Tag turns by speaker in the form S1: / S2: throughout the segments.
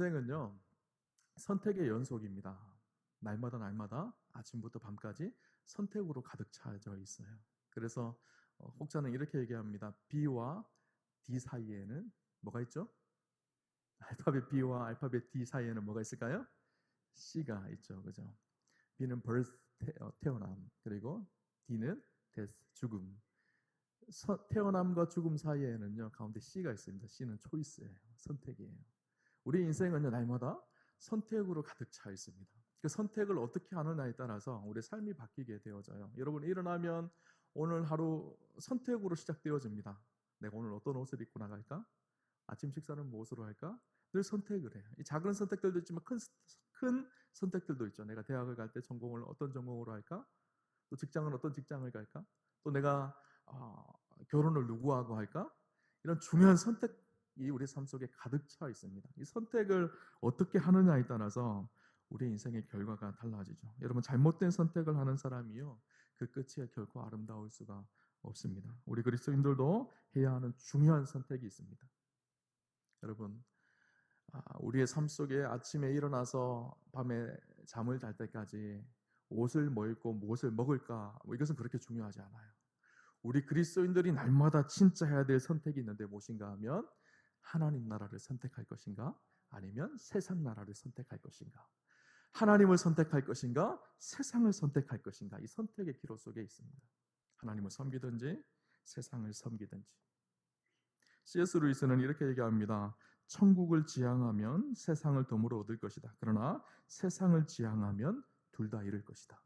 S1: 인생은요, 선택의 연속입니다. 날마다 아침부터 밤까지 선택으로 가득 차져 있어요. 그래서 혹자는 이렇게 얘기합니다. B와 D 사이에는 뭐가 있죠? 알파벳 B와 알파벳 D 사이에는 뭐가 있을까요? C가 있죠. 그죠? B는 birth, 태어남, 그리고 D는 death, 죽음. 태어남과 죽음 사이에는요, 가운데 C가 있습니다. C는 choice예요. 선택이에요. 우리 인생은요, 날마다 선택으로 가득 차 있습니다. 그 선택을 어떻게 하느냐에 따라서 우리 삶이 바뀌게 되어져요. 여러분, 일어나면 오늘 하루 선택으로 시작되어집니다. 내가 오늘 어떤 옷을 입고 나갈까? 아침 식사는 무엇으로 할까? 늘 선택을 해요. 이 작은 선택들도 있지만 큰 선택들도 있죠. 내가 대학을 갈 때 전공을 어떤 전공으로 할까? 또 직장은 어떤 직장을 갈까? 또 내가 결혼을 누구하고 할까? 이런 중요한 선택이 우리 삶 속에 가득 차 있습니다. 이 선택을 어떻게 하느냐에 따라서 우리 인생의 결과가 달라지죠. 여러분, 잘못된 선택을 하는 사람이요, 그 끝이 결코 아름다울 수가 없습니다. 우리 그리스도인들도 해야 하는 중요한 선택이 있습니다. 여러분, 우리의 삶 속에 아침에 일어나서 밤에 잠을 잘 때까지 옷을 뭐 입고 무엇을 먹을까, 이것은 그렇게 중요하지 않아요. 우리 그리스도인들이 날마다 진짜 해야 될 선택이 있는데 무엇인가 하면, 하나님 나라를 선택할 것인가, 아니면 세상 나라를 선택할 것인가, 하나님을 선택할 것인가, 세상을 선택할 것인가, 이 선택의 기로 속에 있습니다. 하나님을 섬기든지 세상을 섬기든지. C.S. 루이스는 이렇게 얘기합니다. 천국을 지향하면 세상을 덤으로 얻을 것이다. 그러나 세상을 지향하면 둘 다 잃을 것이다.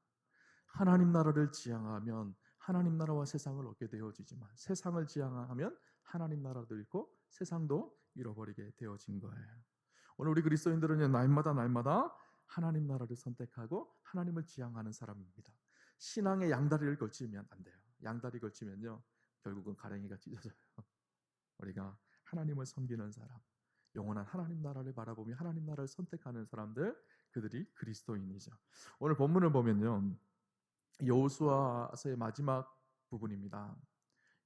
S1: 하나님 나라를 지향하면 하나님 나라와 세상을 얻게 되어지지만, 세상을 지향하면 하나님 나라도 잃고 세상도 잃어버리게 되어진 거예요. 오늘 우리 그리스도인들은 날마다 하나님 나라를 선택하고 하나님을 지향하는 사람입니다. 신앙의 양다리를 걸치면 안 돼요. 양다리 걸치면요, 결국은 가랭이가 찢어져요. 우리가 하나님을 섬기는 사람, 영원한 하나님 나라를 바라보며 하나님 나라를 선택하는 사람들, 그들이 그리스도인이죠. 오늘 본문을 보면요, 여호수아서의 마지막 부분입니다.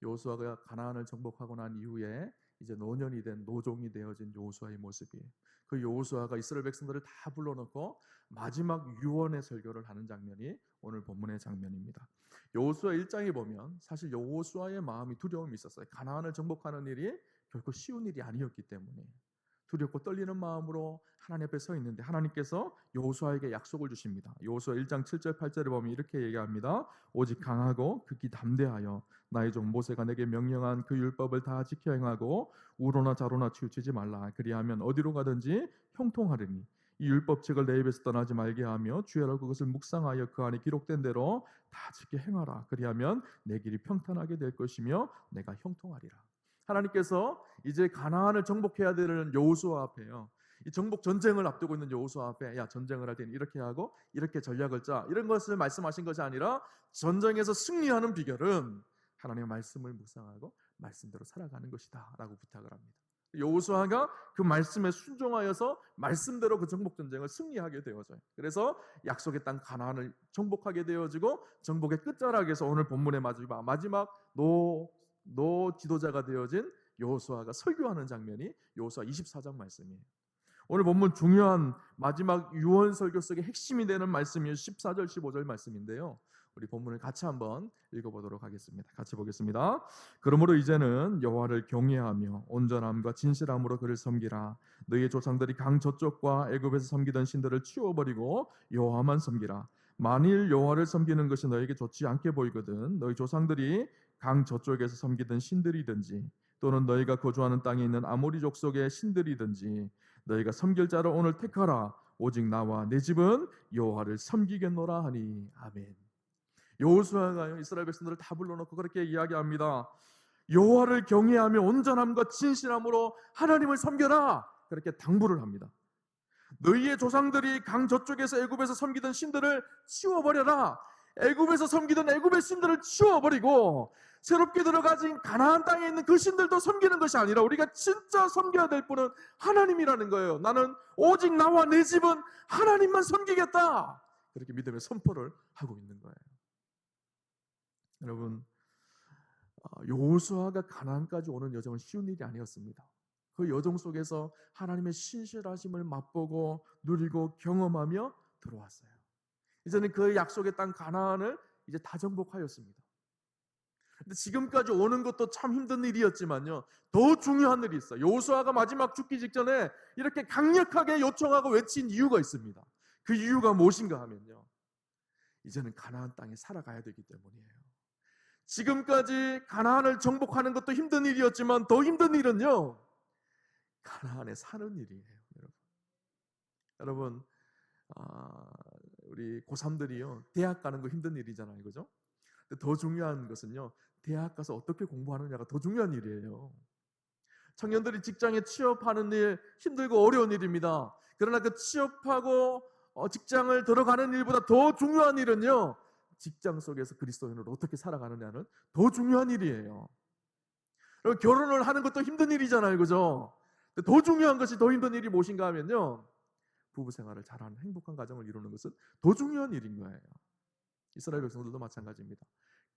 S1: 여호수아가 가나안을 정복하고 난 이후에 이제 노년이 된, 노종이 되어진 여호수아의 모습이에요. 그 여호수아가 이스라엘 백성들을 다 불러놓고 마지막 유언의 설교를 하는 장면이 오늘 본문의 장면입니다. 여호수아 1장에 보면 사실 여호수아의 마음이 두려움이 있었어요. 가나안을 정복하는 일이 결코 쉬운 일이 아니었기 때문에 두렵고 떨리는 마음으로 하나님 앞에 서 있는데, 하나님께서 여호수아에게 약속을 주십니다. 여호수아 1장 7절 8절에 보면 이렇게 얘기합니다. 오직 강하고 극히 담대하여 나의 종 모세가 내게 명령한 그 율법을 다 지켜 행하고 우로나 좌로나 치우치지 말라. 그리하면 어디로 가든지 형통하리니 이 율법책을 내 입에서 떠나지 말게 하며 주야로 그것을 묵상하여 그 안에 기록된 대로 다 지켜 행하라. 그리하면 내 길이 평탄하게 될 것이며 내가 형통하리라. 하나님께서 이제 가나안을 정복해야 되는 여호수아 앞에요, 이 정복 전쟁을 앞두고 있는 여호수아 앞에, 야, 전쟁을 할 때는 이렇게 하고 이렇게 전략을 짜, 이런 것을 말씀하신 것이 아니라 전쟁에서 승리하는 비결은 하나님의 말씀을 묵상하고 말씀대로 살아가는 것이다 라고 부탁을 합니다. 여호수아가 그 말씀에 순종하여서 말씀대로 그 정복 전쟁을 승리하게 되어져요. 그래서 약속의 땅 가나안을 정복하게 되어지고, 정복의 끝자락에서 오늘 본문의 마지막 노 지도자가 되어진 여호수아가 설교하는 장면이 여호수아 24장 말씀이에요. 오늘 본문 중요한 마지막 유언 설교 속의 핵심이 되는 말씀이 14절 15절 말씀인데요, 우리 본문을 같이 한번 읽어보도록 하겠습니다. 같이 보겠습니다. 그러므로 이제는 여호와를 경외하며 온전함과 진실함으로 그를 섬기라. 너희의 조상들이 강 저쪽과 애굽에서 섬기던 신들을 치워버리고 여호와만 섬기라. 만일 여호와를 섬기는 것이 너에게 좋지 않게 보이거든 너희 조상들이 강 저쪽에서 섬기던 신들이든지 또는 너희가 거주하는 땅에 있는 아모리 족속의 신들이든지 너희가 섬길 자를 오늘 택하라. 오직 나와 내 집은 여호와를 섬기겠노라 하니. 아멘. 여호수아가 이스라엘 백성들을 다 불러놓고 그렇게 이야기합니다. 여호와를 경외하며 온전함과 진실함으로 하나님을 섬겨라, 그렇게 당부를 합니다. 너희의 조상들이 강 저쪽에서 애굽에서 섬기던 신들을 치워버려라. 애굽에서 섬기던 애굽의 신들을 치워버리고 새롭게 들어가진 가나안 땅에 있는 그 신들도 섬기는 것이 아니라 우리가 진짜 섬겨야 될 분은 하나님이라는 거예요. 나는 오직 나와 내 집은 하나님만 섬기겠다, 그렇게 믿음의 선포를 하고 있는 거예요. 여러분, 여호수아가 가나안까지 오는 여정은 쉬운 일이 아니었습니다. 그 여정 속에서 하나님의 신실하심을 맛보고 누리고 경험하며 들어왔어요. 이제는 그 약속의 땅 가나안을 이제 다 정복하였습니다. 근데 지금까지 오는 것도 참 힘든 일이었지만요, 더 중요한 일이 있어요. 여호수아가 마지막 죽기 직전에 이렇게 강력하게 요청하고 외친 이유가 있습니다. 그 이유가 무엇인가 하면요, 이제는 가나안 땅에 살아가야 되기 때문이에요. 지금까지 가나안을 정복하는 것도 힘든 일이었지만 더 힘든 일은요, 가나안에 사는 일이에요. 여러분, 우리 고3들이요, 대학 가는 거 힘든 일이잖아요, 그죠? 근데 더 중요한 것은요, 대학 가서 어떻게 공부하느냐가 더 중요한 일이에요. 청년들이 직장에 취업하는 일 힘들고 어려운 일입니다. 그러나 그 취업하고 직장을 들어가는 일보다 더 중요한 일은요, 직장 속에서 그리스도인으로 어떻게 살아가느냐는 더 중요한 일이에요. 그리고 결혼을 하는 것도 힘든 일이잖아요, 그죠? 근데 더 중요한 것이, 더 힘든 일이 무엇인가 하면요, 부부 생활을 잘하는 행복한 가정을 이루는 것은 더 중요한 일인 거예요. 이스라엘 백성들도 마찬가지입니다.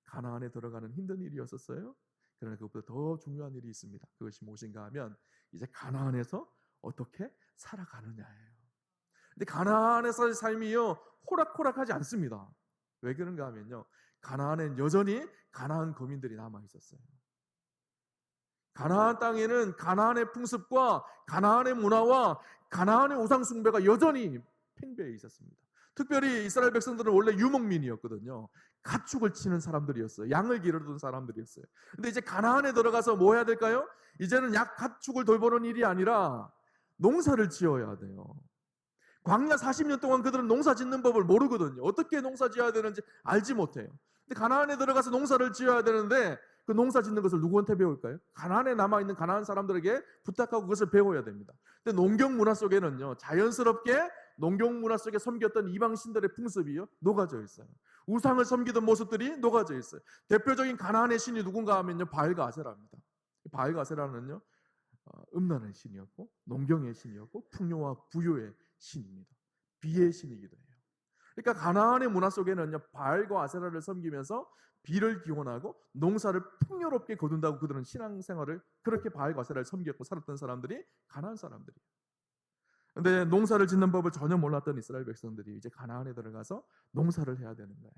S1: 가나안에 들어가는 힘든 일이었었어요. 그러나 그것보다 더 중요한 일이 있습니다. 그것이 무엇인가 하면 이제 가나안에서 어떻게 살아가느냐예요. 근데 가나안에서의 삶이요, 호락호락하지 않습니다. 왜 그런가 하면요, 가나안엔 여전히 가나안 거민들이 남아 있었어요. 가나안 땅에는 가나안의 풍습과 가나안의 문화와 가나안의 우상 숭배가 여전히 팽배해 있었습니다. 특별히 이스라엘 백성들은 원래 유목민이었거든요. 가축을 치는 사람들이었어요. 양을 기르던 사람들이었어요. 근데 이제 가나안에 들어가서 뭐 해야 될까요? 이제는 가축을 돌보는 일이 아니라 농사를 지어야 돼요. 광야 40년 동안 그들은 농사 짓는 법을 모르거든요. 어떻게 농사 지어야 되는지 알지 못해요. 근데 가나안에 들어가서 농사를 지어야 되는데 그 농사 짓는 것을 누구한테 배울까요? 가나안에 남아있는 가나안 사람들에게 부탁하고 그것을 배워야 됩니다. 근데 농경 문화 속에는요, 자연스럽게 농경 문화 속에 섬겼던 이방 신들의 풍습이요, 녹아져 있어요. 우상을 섬기던 모습들이 녹아져 있어요. 대표적인 가나안의 신이 누군가 하면요, 바알과 아세라입니다. 바알과 아세라는요, 음란의 신이었고 농경의 신이었고 풍요와 부유의 신입니다. 비의 신이기도 해요. 그러니까 가나안의 문화 속에는요, 바알과 아세라를 섬기면서 비를 기원하고 농사를 풍요롭게 거둔다고 그들은 신앙생활을 그렇게 바알과 아세라를 섬겼고 살았던 사람들이 가나안 사람들이에요. 그런데 농사를 짓는 법을 전혀 몰랐던 이스라엘 백성들이 이제 가나안에 들어가서 농사를 해야 되는 거예요.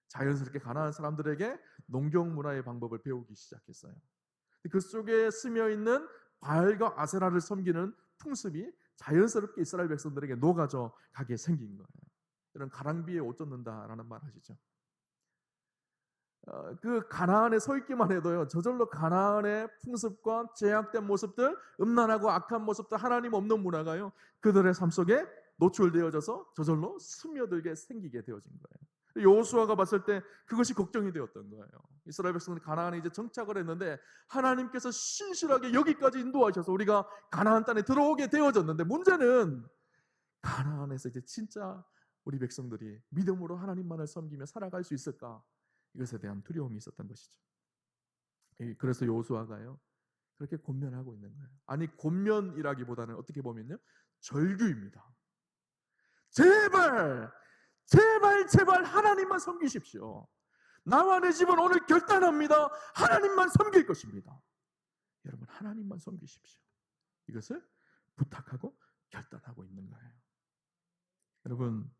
S1: 자연스럽게 가나안 사람들에게 농경 문화의 방법을 배우기 시작했어요. 그 속에 스며 있는 바알과 아세라를 섬기는 풍습이 자연스럽게 이스라엘 백성들에게 녹아져 가게 생긴 거예요. 이런 가랑비에 옷 젖는다라는 말 하시죠. 그 가나안에 서 있기만 해도요, 저절로 가나안의 풍습과 제약된 모습들, 음란하고 악한 모습들, 하나님 없는 문화가요, 그들의 삶 속에 노출되어져서 저절로 스며들게 생기게 되어진 거예요. 여호수아가 봤을 때 그것이 걱정이 되었던 거예요. 이스라엘 백성들이 가나안에 이제 정착을 했는데 하나님께서 신실하게 여기까지 인도하셔서 우리가 가나안 땅에 들어오게 되어졌는데, 문제는 가나안에서 이제 진짜 우리 백성들이 믿음으로 하나님만을 섬기며 살아갈 수 있을까? 이것에 대한 두려움이 있었던 것이죠. 그래서 여호수아가요, 그렇게 곤면하고 있는 거예요. 아니, 곤면이라기보다는 어떻게 보면요, 절규입니다. 제발 하나님만 섬기십시오. 나와 내 집은 오늘 결단합니다. 하나님만 섬길 것입니다. 여러분, 하나님만 섬기십시오. 이것을 부탁하고 결단하고 있는 거예요. 여러분,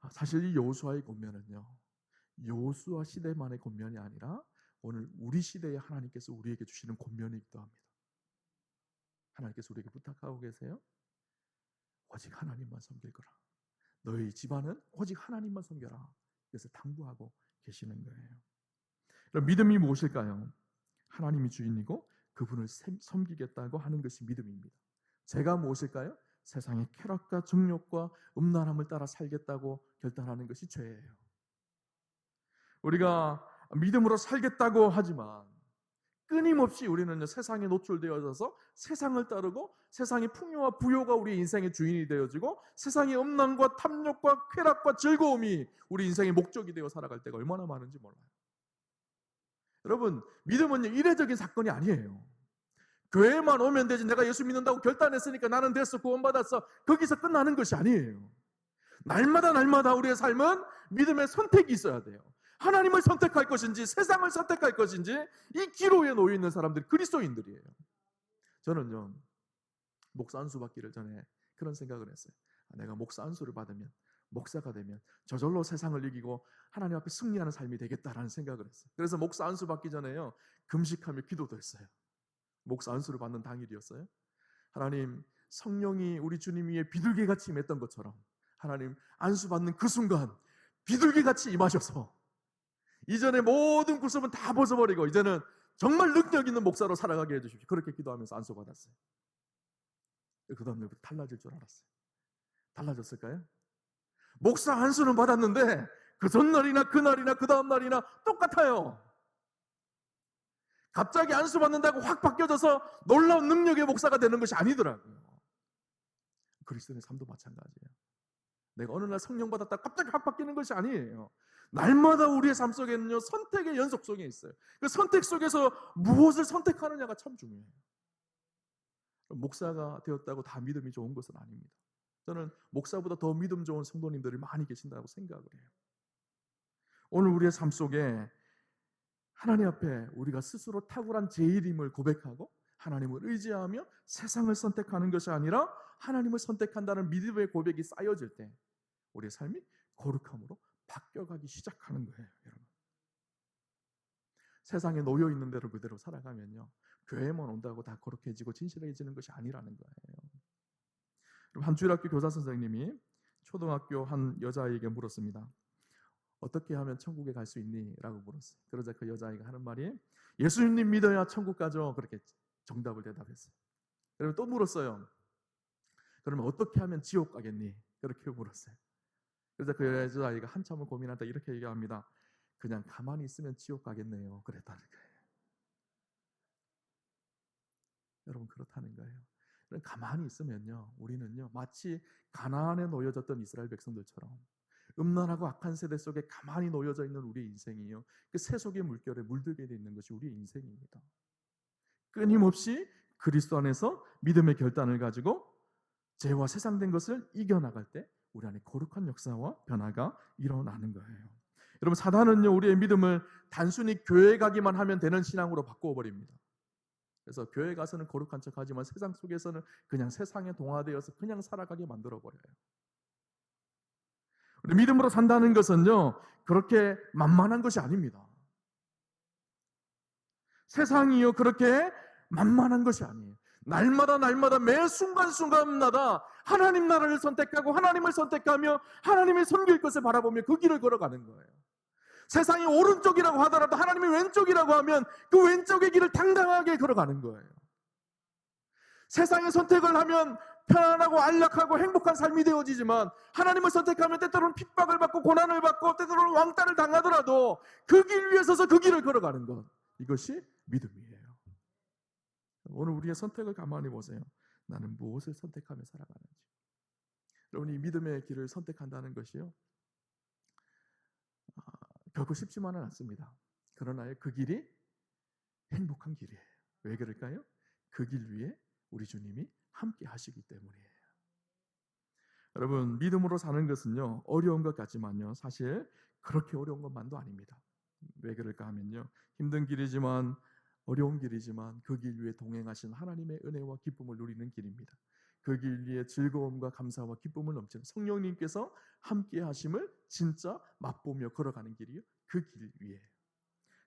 S1: 사실 이 여호수아의 곤면은요, 여호수아 시대만의 곤면이 아니라 오늘 우리 시대에 하나님께서 우리에게 주시는 곤면이기도 합니다. 하나님께서 우리에게 부탁하고 계세요. 오직 하나님만 섬길 거라. 너희 집안은 오직 하나님만 섬겨라. 그래서 당부하고 계시는 거예요. 그럼 믿음이 무엇일까요? 하나님이 주인이고 그분을 섬기겠다고 하는 것이 믿음입니다. 죄가 무엇일까요? 세상의 쾌락과 정욕과 음란함을 따라 살겠다고 결단하는 것이 죄예요. 우리가 믿음으로 살겠다고 하지만 끊임없이 우리는 세상에 노출되어져서 세상을 따르고 세상의 풍요와 부요가 우리 인생의 주인이 되어지고 세상의 음란과 탐욕과 쾌락과 즐거움이 우리 인생의 목적이 되어 살아갈 때가 얼마나 많은지 몰라요. 여러분, 믿음은 이례적인 사건이 아니에요. 교회만 오면 되지, 내가 예수 믿는다고 결단했으니까 나는 됐어, 구원받았어, 거기서 끝나는 것이 아니에요. 날마다 우리의 삶은 믿음의 선택이 있어야 돼요. 하나님을 선택할 것인지 세상을 선택할 것인지, 이 기로에 놓여 있는 사람들이 그리스도인들이에요. 저는요, 목사 안수 받기를 전에 그런 생각을 했어요. 내가 목사 안수를 받으면, 목사가 되면 저절로 세상을 이기고 하나님 앞에 승리하는 삶이 되겠다라는 생각을 했어요. 그래서 목사 안수 받기 전에요, 금식하며 기도도 했어요. 목사 안수를 받는 당일이었어요. 하나님, 성령이 우리 주님 위에 비둘기같이 임했던 것처럼 하나님, 안수 받는 그 순간 비둘기같이 임하셔서 이전에 모든 구습은 다 벗어버리고 이제는 정말 능력 있는 목사로 살아가게 해주십시오. 그렇게 기도하면서 안수 받았어요. 그 다음 날부터 달라질 줄 알았어요. 달라졌을까요? 목사 안수는 받았는데 그 전날이나 그날이나 그 다음 날이나 똑같아요. 갑자기 안수 받는다고 확 바뀌어져서 놀라운 능력의 목사가 되는 것이 아니더라고요. 그리스도인의 삶도 마찬가지예요. 내가 어느 날 성령 받았다 갑자기 확 바뀌는 것이 아니에요. 날마다 우리의 삶 속에는요, 선택의 연속 속에 있어요. 그 선택 속에서 무엇을 선택하느냐가 참 중요해요. 목사가 되었다고 다 믿음이 좋은 것은 아닙니다. 저는 목사보다 더 믿음 좋은 성도님들이 많이 계신다고 생각을 해요. 오늘 우리의 삶 속에 하나님 앞에 우리가 스스로 탁월한 제일임을 고백하고 하나님을 의지하며 세상을 선택하는 것이 아니라 하나님을 선택한다는 믿음의 고백이 쌓여질 때 우리의 삶이 거룩함으로 바뀌어가기 시작하는 거예요. 여러분, 세상에 놓여 있는 대로 그대로 살아가면요, 교회만 온다고 다 거룩해지고 진실해지는 것이 아니라는 거예요. 한 주일학교 교사 선생님이 초등학교 한 여자아이에게 물었습니다. 어떻게 하면 천국에 갈 수 있니? 라고 물었어요. 그러자 그 여자아이가 하는 말이 예수님 믿어야 천국 가죠. 그렇게 정답을 대답했어요. 그리고 또 물었어요. 그러면 어떻게 하면 지옥 가겠니? 그렇게 물었어요. 그래서 그 여자아이가 한참을 고민하다 이렇게 얘기합니다. 그냥 가만히 있으면 지옥 가겠네요. 그랬다는 거예요. 여러분, 그렇다는 거예요. 가만히 있으면요, 우리는요, 마치 가나안에 놓여졌던 이스라엘 백성들처럼 음란하고 악한 세대 속에 가만히 놓여져 있는 우리의 인생이요, 그 세속의 물결에 물들게 돼 있는 것이 우리의 인생입니다. 끊임없이 그리스도 안에서 믿음의 결단을 가지고 죄와 세상된 것을 이겨나갈 때 우리 안에 거룩한 역사와 변화가 일어나는 거예요. 여러분, 사단은요, 우리의 믿음을 단순히 교회 가기만 하면 되는 신앙으로 바꾸어버립니다. 그래서 교회 가서는 거룩한 척하지만 세상 속에서는 그냥 세상에 동화되어서 그냥 살아가게 만들어버려요. 우리 믿음으로 산다는 것은요, 그렇게 만만한 것이 아닙니다. 세상이요, 그렇게 만만한 것이 아니에요. 날마다 매 순간순간마다 하나님 나라를 선택하고 하나님을 선택하며 하나님의 섬길 것을 바라보며 그 길을 걸어가는 거예요. 세상이 오른쪽이라고 하더라도 하나님이 왼쪽이라고 하면 그 왼쪽의 길을 당당하게 걸어가는 거예요. 세상의 선택을 하면 편안하고 안락하고 행복한 삶이 되어지지만 하나님을 선택하면 때때로는 핍박을 받고 고난을 받고 때때로는 왕따를 당하더라도 그 길 위에 서서 그 길을 걸어가는 것, 이것이 믿음이에요. 오늘 우리의 선택을 가만히 보세요. 나는 무엇을 선택하며 살아가는지. 여러분, 이 믿음의 길을 선택한다는 것이요, 결코 쉽지만은 않습니다. 그러나 그 길이 행복한 길이에요. 왜 그럴까요? 그 길 위에 우리 주님이 함께 하시기 때문이에요. 여러분, 믿음으로 사는 것은요, 어려운 것 같지만요, 사실 그렇게 어려운 것만도 아닙니다. 왜 그럴까 하면요, 힘든 길이지만 어려운 길이지만 그 길 위에 동행하신 하나님의 은혜와 기쁨을 누리는 길입니다. 그 길 위에 즐거움과 감사와 기쁨을 넘치는 성령님께서 함께 하심을 진짜 맛보며 걸어가는 길이요, 그 길 위에.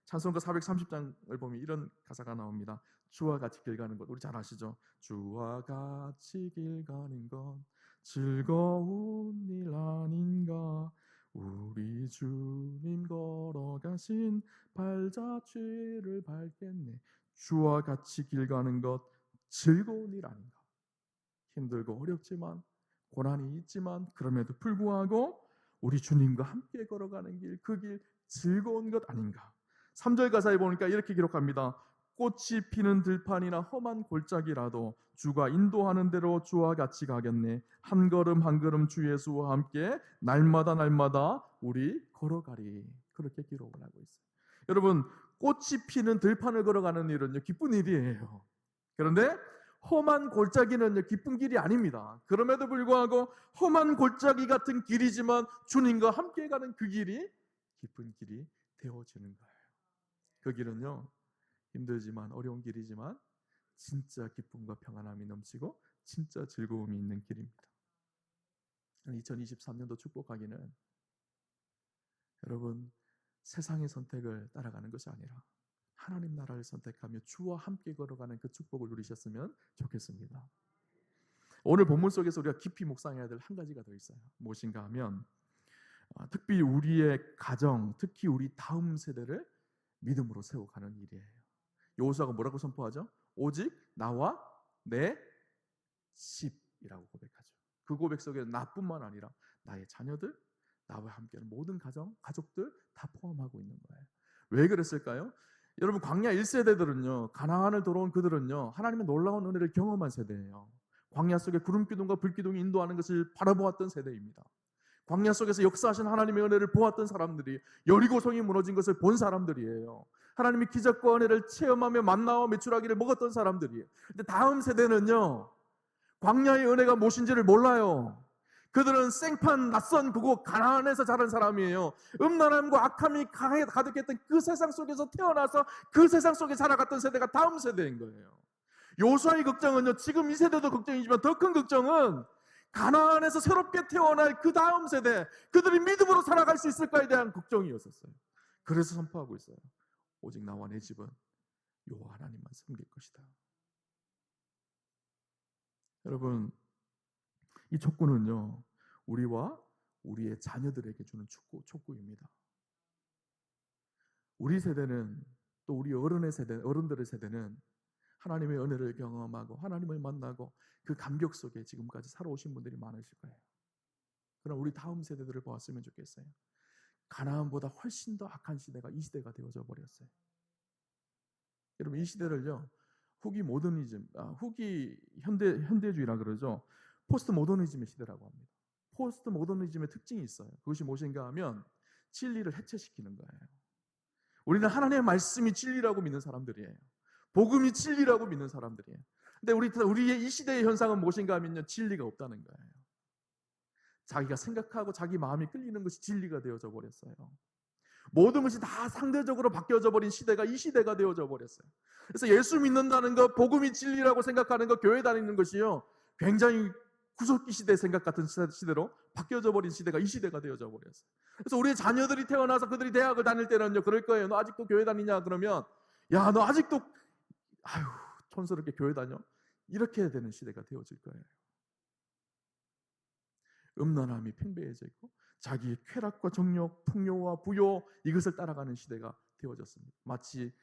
S1: 찬송가 430장을 보면 이런 가사가 나옵니다. 주와 같이 길 가는 것, 우리 잘 아시죠? 주와 같이 길 가는 것 즐거운 일 아닌가. 우리 주님 걸어가신 발자취를 밟겠네. 주와 같이 길 가는 것 즐거운 일 아닌가. 힘들고 어렵지만 고난이 있지만 그럼에도 불구하고 우리 주님과 함께 걸어가는 길, 그 길 즐거운 것 아닌가. 3절 가사에 보니까 이렇게 기록합니다. 꽃이 피는 들판이나 험한 골짜기라도 주가 인도하는 대로 주와 같이 가겠네. 한 걸음 한 걸음 주 예수와 함께 날마다 우리 걸어가리. 그렇게 기록을 하고 있어요. 여러분, 꽃이 피는 들판을 걸어가는 일은요, 기쁜 일이에요. 그런데 험한 골짜기는요, 기쁜 길이 아닙니다. 그럼에도 불구하고 험한 골짜기 같은 길이지만 주님과 함께 가는 그 길이 기쁜 길이 되어지는 거예요. 그 길은요, 힘들지만 어려운 길이지만 진짜 기쁨과 평안함이 넘치고 진짜 즐거움이 있는 길입니다. 2023년도 축복하기는 여러분 세상의 선택을 따라가는 것이 아니라 하나님 나라를 선택하며 주와 함께 걸어가는 그 축복을 누리셨으면 좋겠습니다. 오늘 본문 속에서 우리가 깊이 묵상해야 될 한 가지가 더 있어요. 무엇인가 하면 특히 우리의 가정, 특히 우리 다음 세대를 믿음으로 세워가는 일이에요. 여호수아가 뭐라고 선포하죠? 오직 나와 내 집이라고 고백하죠. 그 고백 속에 나뿐만 아니라 나의 자녀들, 나와 함께하는 모든 가족들 다 포함하고 있는 거예요. 왜 그랬을까요? 여러분 광야 1세대들은요, 가나안을 돌아온 그들은요, 하나님의 놀라운 은혜를 경험한 세대예요. 광야 속에 구름기둥과 불기둥이 인도하는 것을 바라보았던 세대입니다. 광야 속에서 역사하신 하나님의 은혜를 보았던 사람들이, 여리고성이 무너진 것을 본 사람들이에요. 하나님의 기적과 은혜를 체험하며 만나와 메추라기를 먹었던 사람들이에요. 근데 다음 세대는요, 광야의 은혜가 무엇인지를 몰라요. 그들은 생판 낯선 그곳 가나안에서 자란 사람이에요. 음란함과 악함이 가득했던 그 세상 속에서 태어나서 그 세상 속에 살아갔던 세대가 다음 세대인 거예요. 여호수아의 걱정은요, 지금 이 세대도 걱정이지만 더 큰 걱정은 가나안에서 새롭게 태어날 그 다음 세대, 그들이 믿음으로 살아갈 수 있을까에 대한 걱정이었었어요. 그래서 선포하고 있어요. 오직 나와 내 집은 여호와 하나님만 섬길 것이다. 여러분, 이 촉구는요, 우리와 우리의 자녀들에게 주는 촉구입니다. 우리 세대는, 또 우리 어른들의 세대는 하나님의 은혜를 경험하고 하나님을 만나고 그 감격 속에 지금까지 살아오신 분들이 많으실 거예요. 그럼 우리 다음 세대들을 보았으면 좋겠어요. 가나안보다 훨씬 더 악한 시대가 이 시대가 되어져 버렸어요. 여러분, 이 시대를요, 후기 현대주의라 그러죠. 포스트 모더니즘의 시대라고 합니다. 포스트 모더니즘의 특징이 있어요. 그것이 무엇인가 하면 진리를 해체시키는 거예요. 우리는 하나님의 말씀이 진리라고 믿는 사람들이에요. 복음이 진리라고 믿는 사람들이에요. 근데 우리의 이 시대의 현상은 무엇인가 하면요, 진리가 없다는 거예요. 자기가 생각하고 자기 마음이 끌리는 것이 진리가 되어져 버렸어요. 모든 것이 다 상대적으로 바뀌어져 버린 시대가 이 시대가 되어져 버렸어요. 그래서 예수 믿는다는 것, 복음이 진리라고 생각하는 것, 교회 다니는 것이요, 굉장히 구석기 시대 생각 같은 시대로 바뀌어져 버린 시대가 이 시대가 되어져 버렸어요. 그래서 우리의 자녀들이 태어나서 그들이 대학을 다닐 때는요, 그럴 거예요. 너 아직도 교회 다니냐? 그러면 야, 너 아직도 촌스럽게 교회 다녀? 이렇게 되는 시대가 되어질 거예요. 음란함이 팽배해져 있고 자기의 쾌락과 정욕, 풍요와 부요, 이것을 따라가는 시대가 되어졌습니다. 마치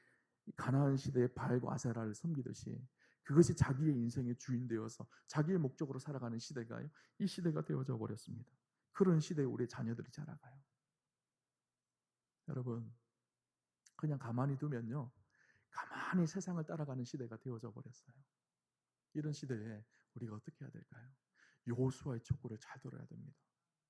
S1: 가나안 시대의 바알과 아세라를 섬기듯이 그것이 자기의 인생의 주인 되어서 자기의 목적으로 살아가는 시대가요, 이 시대가 되어져 버렸습니다. 그런 시대에 우리의 자녀들이 자라가요. 여러분, 그냥 가만히 두면요, 가만히 세상을 따라가는 시대가 되어져 버렸어요. 이런 시대에 우리가 어떻게 해야 될까요? 여호수아의 촉구를 잘 들어야 됩니다.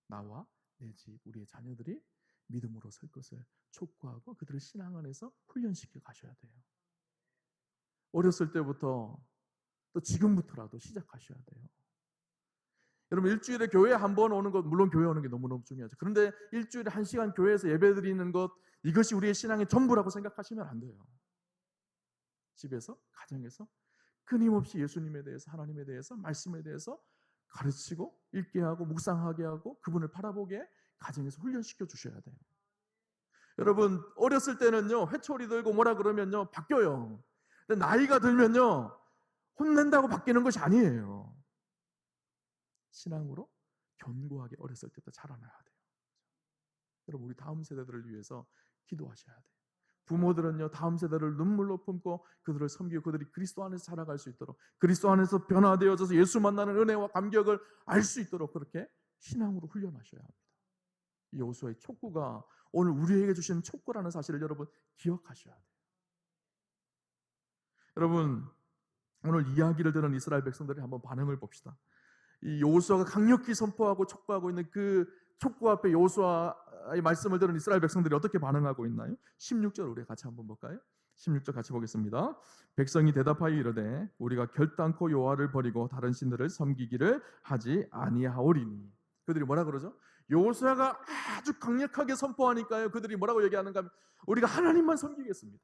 S1: 나와 내 집, 우리의 자녀들이 믿음으로 설 것을 촉구하고 그들을 신앙 안에서 훈련시켜 가셔야 돼요. 어렸을 때부터, 또 지금부터라도 시작하셔야 돼요. 여러분, 일주일에 교회에 한 번 오는 것, 물론 교회 오는 게 너무너무 중요하죠. 그런데 일주일에 1시간 교회에서 예배 드리는 것, 이것이 우리의 신앙의 전부라고 생각하시면 안 돼요. 집에서, 가정에서 끊임없이 예수님에 대해서, 하나님에 대해서, 말씀에 대해서 가르치고 읽게 하고 묵상하게 하고 그분을 바라보게 가정에서 훈련시켜 주셔야 돼요. 여러분, 어렸을 때는요, 회초리 들고 뭐라 그러면요, 바뀌어요. 근데 나이가 들면요, 혼낸다고 바뀌는 것이 아니에요. 신앙으로 견고하게 어렸을 때부터 자라나야 돼요. 여러분, 우리 다음 세대들을 위해서 기도하셔야 돼요. 부모들은요, 다음 세대를 눈물로 품고 그들을 섬기고 그들이 그리스도 안에서 자라갈 수 있도록, 그리스도 안에서 변화되어져서 예수 만나는 은혜와 감격을 알 수 있도록 그렇게 신앙으로 훈련하셔야 합니다. 여호수아의 촉구가 오늘 우리에게 주시는 촉구라는 사실을 여러분 기억하셔야 돼요. 여러분, 오늘 이야기를 들은 이스라엘 백성들의 한번 반응을 봅시다. 이 여호수아가 강력히 선포하고 촉구하고 있는 그 촉구 앞에 여호수아의 말씀을 들은 이스라엘 백성들이 어떻게 반응하고 있나요? 16절 우리 같이 한번 볼까요? 16절 같이 보겠습니다. 백성이 대답하여 이르되 우리가 결단코 여호와를 버리고 다른 신들을 섬기기를 하지 아니하오리니. 그들이 뭐라 그러죠? 여호수아가 아주 강력하게 선포하니까요, 그들이 뭐라고 얘기하는가 하면 우리가 하나님만 섬기겠습니다.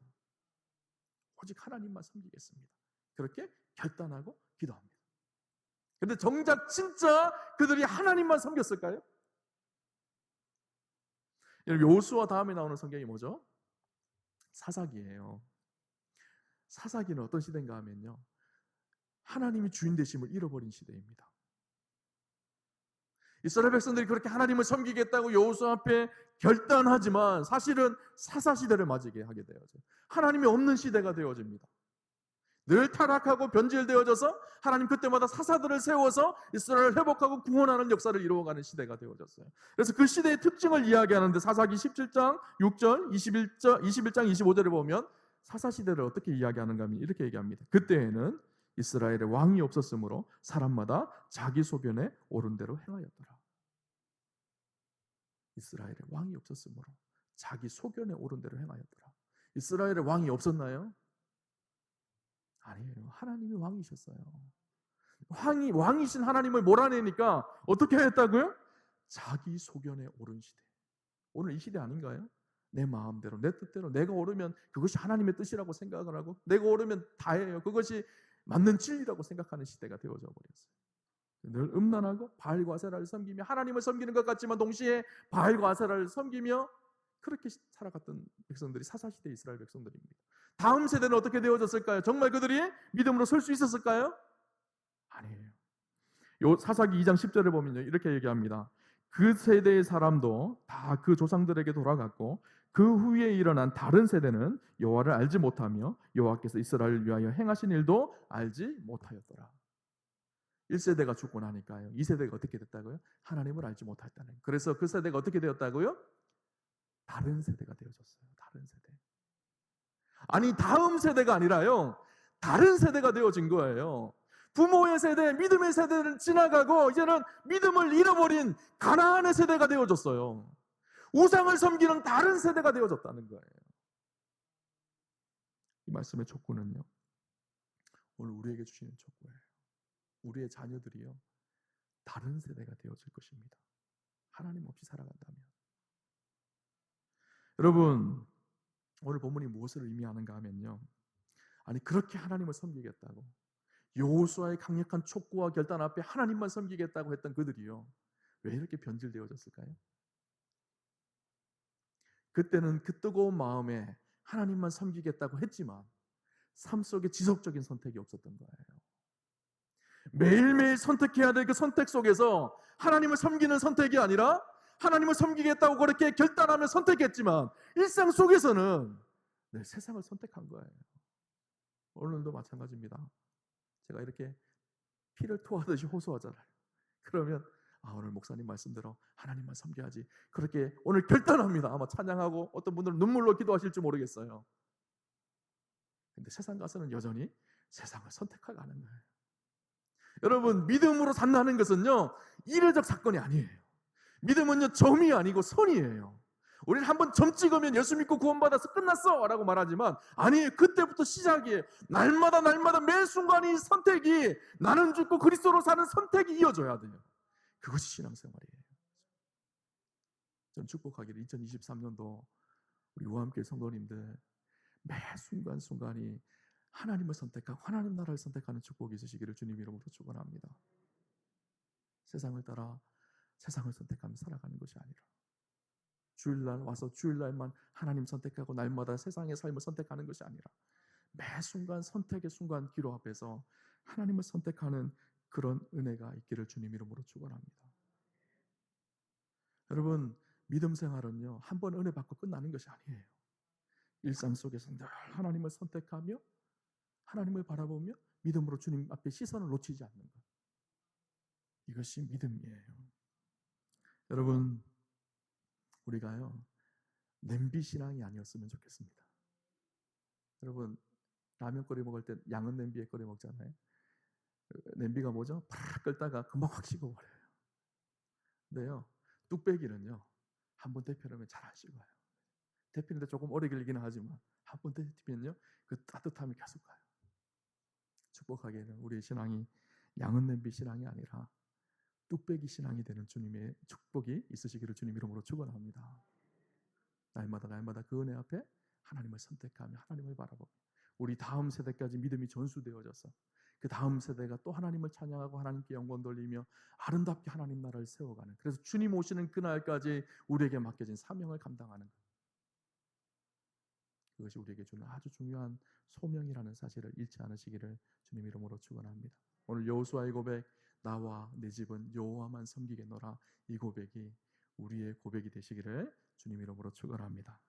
S1: 오직 하나님만 섬기겠습니다. 그렇게 결단하고 기도합니다. 그런데 정작 진짜 그들이 하나님만 섬겼을까요? 여호수아 다음에 나오는 성경이 뭐죠? 사사기예요. 사사기는 어떤 시대인가 하면요, 하나님이 주인 되심을 잃어버린 시대입니다. 이스라엘 백성들이 그렇게 하나님을 섬기겠다고 여호수아 앞에 결단하지만 사실은 사사시대를 맞이하게 하게 되어져요. 하나님이 없는 시대가 되어집니다. 늘 타락하고 변질되어져서 하나님 그때마다 사사들을 세워서 이스라엘을 회복하고 구원하는 역사를 이루어가는 시대가 되어졌어요. 그래서 그 시대의 특징을 이야기하는데 사사기 17장 6절, 21장 25절에 보면 사사시대를 어떻게 이야기하는가 하면 이렇게 얘기합니다. 그때에는 이스라엘에 왕이 없었으므로 사람마다 자기 소견에 옳은 대로 행하였더라. 이스라엘에 왕이 없었으므로 자기 소견에 옳은 대로 행하였더라. 이스라엘에 왕이 없었나요? 아니에요. 하나님이 왕이셨어요. 왕이신 하나님을 몰아내니까 어떻게 했다고요? 자기 소견에 옳은 시대. 오늘 이 시대 아닌가요? 내 마음대로, 내 뜻대로 내가 옳으면 그것이 하나님의 뜻이라고 생각을 하고 내가 옳으면 다예요. 그것이 맞는 진리라고 생각하는 시대가 되어져 버렸어요. 늘 음란하고 바알과 아세라를 섬기며 하나님을 섬기는 것 같지만 동시에 바알과 아세라를 섬기며 그렇게 살아갔던 백성들이 사사시대 이스라엘 백성들입니다. 다음 세대는 어떻게 되어졌을까요? 정말 그들이 믿음으로 설 수 있었을까요? 아니에요. 요 사사기 2장 10절에 보면요, 이렇게 얘기합니다. 그 세대의 사람도 다 그 조상들에게 돌아갔고 그 후에 일어난 다른 세대는 여호와를 알지 못하며 여호와께서 이스라엘을 위하여 행하신 일도 알지 못하였더라. 1세대가 죽고 나니까요, 2세대가 어떻게 됐다고요? 하나님을 알지 못했다는 거예요. 그래서 그 세대가 어떻게 되었다고요? 다른 세대가 되어졌어요. 다른 세대. 아니, 다음 세대가 아니라요, 다른 세대가 되어진 거예요. 부모의 세대, 믿음의 세대를 지나가고 이제는 믿음을 잃어버린 가나안의 세대가 되어졌어요. 우상을 섬기는 다른 세대가 되어졌다는 거예요. 이 말씀의 촉구는요, 오늘 우리에게 주시는 촉구예요. 우리의 자녀들이요, 다른 세대가 되어질 것입니다. 하나님 없이 살아간다면. 여러분, 오늘 본문이 무엇을 의미하는가 하면요, 아니 그렇게 하나님을 섬기겠다고 여호수아의 강력한 촉구와 결단 앞에 하나님만 섬기겠다고 했던 그들이요, 왜 이렇게 변질되어졌을까요? 그때는 그 뜨거운 마음에 하나님만 섬기겠다고 했지만 삶 속에 지속적인 선택이 없었던 거예요. 매일매일 선택해야 될 그 선택 속에서 하나님을 섬기는 선택이 아니라 하나님을 섬기겠다고 그렇게 결단하며 선택했지만 일상 속에서는 늘 세상을 선택한 거예요. 오늘도 마찬가지입니다. 제가 이렇게 피를 토하듯이 호소하잖아요. 그러면 오늘 목사님 말씀대로 하나님만 섬겨야지, 그렇게 오늘 결단합니다. 아마 찬양하고 어떤 분들은 눈물로 기도하실지 모르겠어요. 근데 세상 가서는 여전히 세상을 선택하가는 거예요. 여러분, 믿음으로 산다는 것은요, 이례적 사건이 아니에요. 믿음은요, 점이 아니고 선이에요. 우리는 한번 점 찍으면 예수 믿고 구원받아서 끝났어 라고 말하지만 아니에요. 그때부터 시작이에요. 날마다 매 순간이 선택이, 나는 죽고 그리스도로 사는 선택이 이어져야 돼요. 그것이 신앙생활이에요. 전 축복하기를 2023년도 우리 우아함교회 성도님들 매 순간순간이 하나님을 선택하고 하나님 나라를 선택하는 축복이 있으시기를 주님 이름으로 축원합니다. 세상을 따라 세상을 선택하며 살아가는 것이 아니라 주일날 와서 주일날만 하나님 선택하고 날마다 세상의 삶을 선택하는 것이 아니라 매 순간 선택의 순간 기로 앞에서 하나님을 선택하는 그런 은혜가 있기를 주님 이름으로 축원합니다. 여러분, 믿음 생활은요, 한 번 은혜 받고 끝나는 것이 아니에요. 일상 속에서 늘 하나님을 선택하며 하나님을 바라보며 믿음으로 주님 앞에 시선을 놓치지 않는 것, 이것이 믿음이에요. 여러분, 우리가요, 냄비 신앙이 아니었으면 좋겠습니다. 여러분, 라면 끓여 먹을 때 양은 냄비에 끓여 먹잖아요. 냄비가 뭐죠? 팍 끓다가 금방 확 식어버려요. 근데요, 뚝배기는요, 한번 데펴놓으면 잘 안 식어요. 데피는데 조금 오래 걸리기는 하지만 한 번 데피면요, 그 따뜻함이 계속 가요. 축복하기에는 우리의 신앙이 양은 냄비 신앙이 아니라 뚝배기 신앙이 되는 주님의 축복이 있으시기를 주님 이름으로 축원합니다. 날마다 그 은혜 앞에 하나님을 선택하며 하나님을 바라보며 우리 다음 세대까지 믿음이 전수되어져서 그 다음 세대가 또 하나님을 찬양하고 하나님께 영광 돌리며 아름답게 하나님 나라를 세워가는, 그래서 주님 오시는 그날까지 우리에게 맡겨진 사명을 감당하는 것, 그것이 우리에게 주는 아주 중요한 소명이라는 사실을 잃지 않으시기를 주님 이름으로 축원합니다. 오늘 여호수아의 고백, 나와 내 집은 여호와만 섬기겠노라, 이 고백이 우리의 고백이 되시기를 주님 이름으로 축원합니다.